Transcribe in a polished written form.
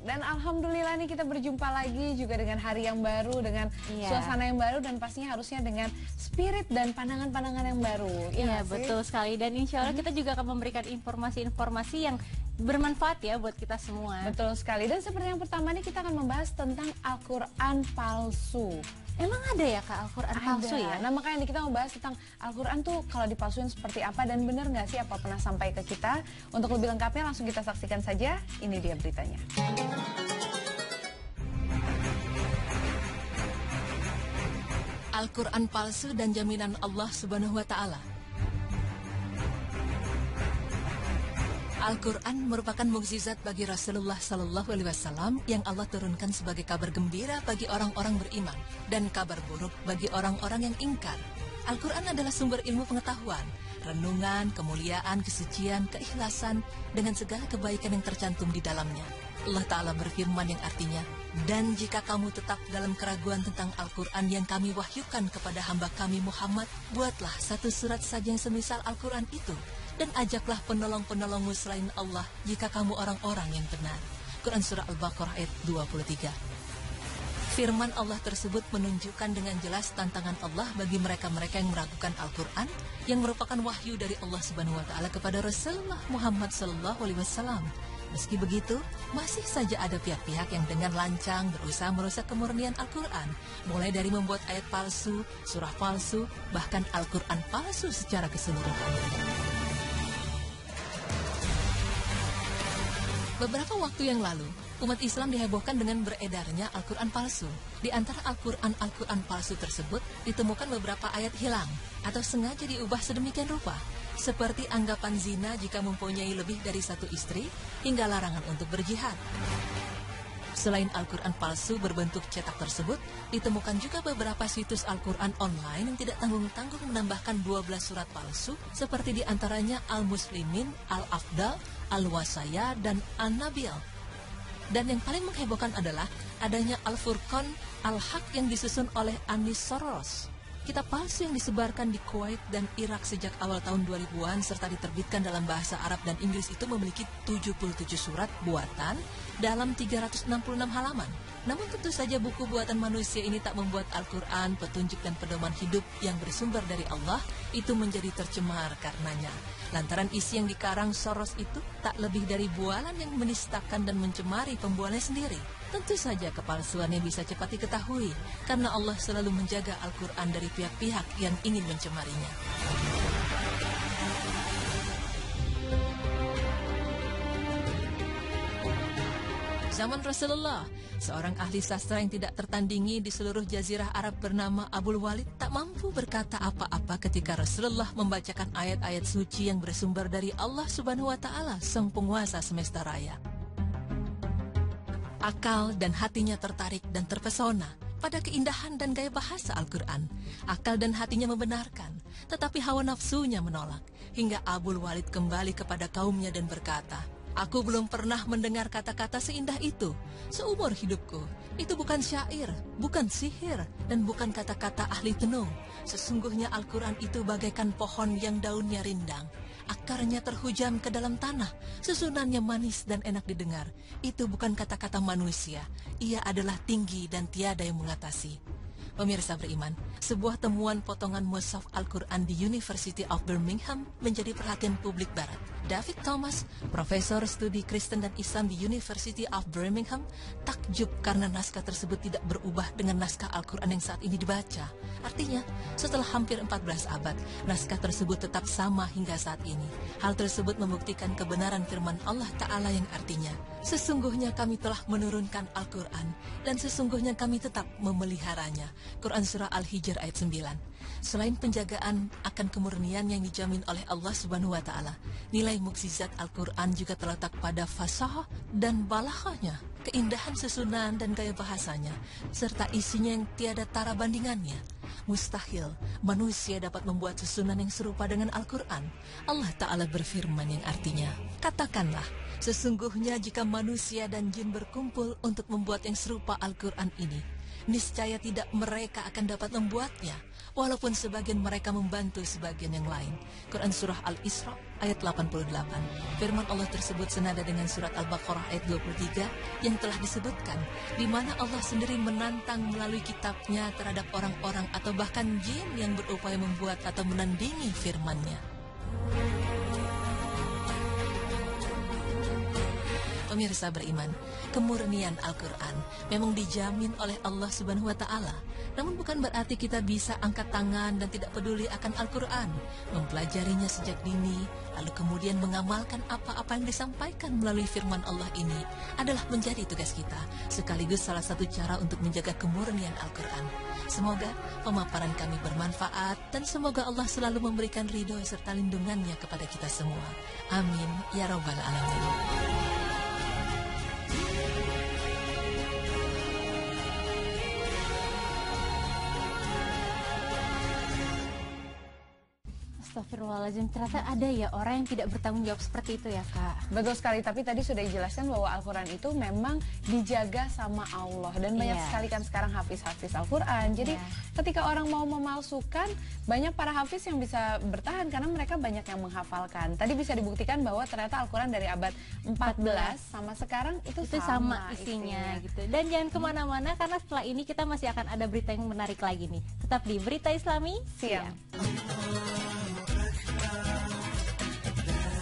Dan alhamdulillah nih kita berjumpa lagi juga dengan hari yang baru, dengan suasana yang baru, dan pastinya harusnya dengan spirit dan pandangan-pandangan yang baru. Iya, betul sekali. Dan insya Allah kita juga akan memberikan informasi-informasi yang bermanfaat ya buat kita semua. Betul sekali. Dan seperti yang pertama nih kita akan membahas tentang Al-Quran palsu. Emang ada ya Kak Al-Quran palsu ya? Nah makanya kita mau bahas tentang Al-Quran tuh kalau dipalsuin seperti apa dan benar nggak sih apa pernah sampai ke kita. Untuk lebih lengkapnya langsung kita saksikan saja, ini dia beritanya. Al-Quran palsu dan jaminan Allah Subhanahu wa Ta'ala. Al-Quran merupakan mukjizat bagi Rasulullah Sallallahu Alaihi Wasallam yang Allah turunkan sebagai kabar gembira bagi orang-orang beriman dan kabar buruk bagi orang-orang yang ingkar. Al-Quran adalah sumber ilmu pengetahuan, renungan, kemuliaan, kesucian, keikhlasan, dengan segala kebaikan yang tercantum di dalamnya. Allah Ta'ala berfirman yang artinya, dan jika kamu tetap dalam keraguan tentang Al-Quran yang kami wahyukan kepada hamba kami Muhammad, buatlah satu surat saja yang semisal Al-Quran itu, dan ajaklah penolong-penolongmu selain Allah jika kamu orang-orang yang benar. Quran Surah Al-Baqarah ayat 23. Firman Allah tersebut menunjukkan dengan jelas tantangan Allah bagi mereka-mereka yang meragukan Al-Quran yang merupakan wahyu dari Allah Subhanahu wa Ta'ala kepada Rasulullah Muhammad Sallallahu Alaihi Wasallam. Meski begitu, masih saja ada pihak-pihak yang dengan lancang berusaha merusak kemurnian Al-Quran, mulai dari membuat ayat palsu, surah palsu, bahkan Al-Quran palsu secara keseluruhan. Beberapa waktu yang lalu, umat Islam dihebohkan dengan beredarnya Al-Quran palsu. Di antara Al-Quran palsu tersebut ditemukan beberapa ayat hilang atau sengaja diubah sedemikian rupa, seperti anggapan zina jika mempunyai lebih dari satu istri, hingga larangan untuk berjihad. Selain Al-Quran palsu berbentuk cetak tersebut, ditemukan juga beberapa situs Al-Quran online yang tidak tanggung-tanggung menambahkan 12 surat palsu, seperti diantaranya Al-Muslimin, Al-Afdal, Al-Wasaya, dan An-Nabil. Dan yang paling menghebohkan adalah adanya Al-Furqan Al-Haq yang disusun oleh Anis Soros. Kitab palsu yang disebarkan di Kuwait dan Irak sejak awal tahun 2000-an serta diterbitkan dalam bahasa Arab dan Inggris itu memiliki 77 surat buatan dalam 366 halaman. Namun tentu saja buku buatan manusia ini tak membuat Al-Quran, petunjuk dan pedoman hidup yang bersumber dari Allah itu menjadi tercemar karenanya. Lantaran isi yang dikarang Soros itu tak lebih dari bualan yang menistakan dan mencemari pembualnya sendiri. Tentu saja kepalsuannya bisa cepat diketahui karena Allah selalu menjaga Al-Quran dari pihak-pihak yang ingin mencemarinya. Zaman Rasulullah, seorang ahli sastra yang tidak tertandingi di seluruh jazirah Arab bernama Abul Walid tak mampu berkata apa-apa ketika Rasulullah membacakan ayat-ayat suci yang bersumber dari Allah Subhanahu wa Ta'ala, Sang Penguasa semesta raya. Akal dan hatinya tertarik dan terpesona pada keindahan dan gaya bahasa Al-Quran. Akal dan hatinya membenarkan, tetapi hawa nafsunya menolak, hingga Abul Walid kembali kepada kaumnya dan berkata, "Aku belum pernah mendengar kata-kata seindah itu seumur hidupku. Itu bukan syair, bukan sihir, dan bukan kata-kata ahli tenung. Sesungguhnya Al-Quran itu bagaikan pohon yang daunnya rindang. Akarnya terhujam ke dalam tanah, susunannya manis dan enak didengar. Itu bukan kata-kata manusia, ia adalah tinggi dan tiada yang mengatasi." Pemirsa beriman, sebuah temuan potongan mushaf Al-Quran di University of Birmingham menjadi perhatian publik barat. David Thomas, Profesor Studi Kristen dan Islam di University of Birmingham, takjub karena naskah tersebut tidak berubah dengan naskah Al-Quran yang saat ini dibaca. Artinya, setelah hampir 14 abad, naskah tersebut tetap sama hingga saat ini. Hal tersebut membuktikan kebenaran firman Allah Ta'ala yang artinya, "Sesungguhnya kami telah menurunkan Al-Quran, dan sesungguhnya kami tetap memeliharanya." Quran Surah Al-Hijr ayat 9. Selain penjagaan akan kemurnian yang dijamin oleh Allah Subhanahu wa Ta'ala, nilai mukjizat Al-Quran juga terletak pada fasahah dan balaghahnya, keindahan susunan dan gaya bahasanya, serta isinya yang tiada tara bandingannya. Mustahil manusia dapat membuat susunan yang serupa dengan Al-Quran. Allah Ta'ala berfirman yang artinya, "Katakanlah, sesungguhnya jika manusia dan jin berkumpul untuk membuat yang serupa Al-Quran ini, niscaya tidak mereka akan dapat membuatnya, walaupun sebagian mereka membantu sebagian yang lain. Quran Surah Al-Isra ayat 88. Firman Allah tersebut senada dengan surat Al-Baqarah ayat 23 yang telah disebutkan, di mana Allah sendiri menantang melalui kitabnya terhadap orang-orang atau bahkan jin yang berupaya membuat atau menandingi firman-Nya. Pemirsa beriman, kemurnian Al-Quran memang dijamin oleh Allah Subhanahu wa Ta'ala. Namun bukan berarti kita bisa angkat tangan dan tidak peduli akan Al-Quran, mempelajarinya sejak dini, lalu kemudian mengamalkan apa-apa yang disampaikan melalui firman Allah ini adalah menjadi tugas kita, sekaligus salah satu cara untuk menjaga kemurnian Al-Quran. Semoga pemaparan kami bermanfaat dan semoga Allah selalu memberikan ridho serta lindungannya kepada kita semua. Amin ya Rabbal Alamin. Astagfirullahaladzim, ternyata ada ya orang yang tidak bertanggung jawab seperti itu ya Kak. Betul sekali, tapi tadi sudah dijelaskan bahwa Al-Quran itu memang dijaga sama Allah. Dan banyak sekali kan sekarang hafiz-hafiz Al-Quran. Jadi ketika orang mau memalsukan, banyak para hafiz yang bisa bertahan karena mereka banyak yang menghafalkan. Tadi bisa dibuktikan bahwa ternyata Al-Quran dari abad 14 sama sekarang itu sama isinya gitu. Dan jangan kemana-mana karena setelah ini kita masih akan ada berita yang menarik lagi nih. Tetap di Berita Islami Siang.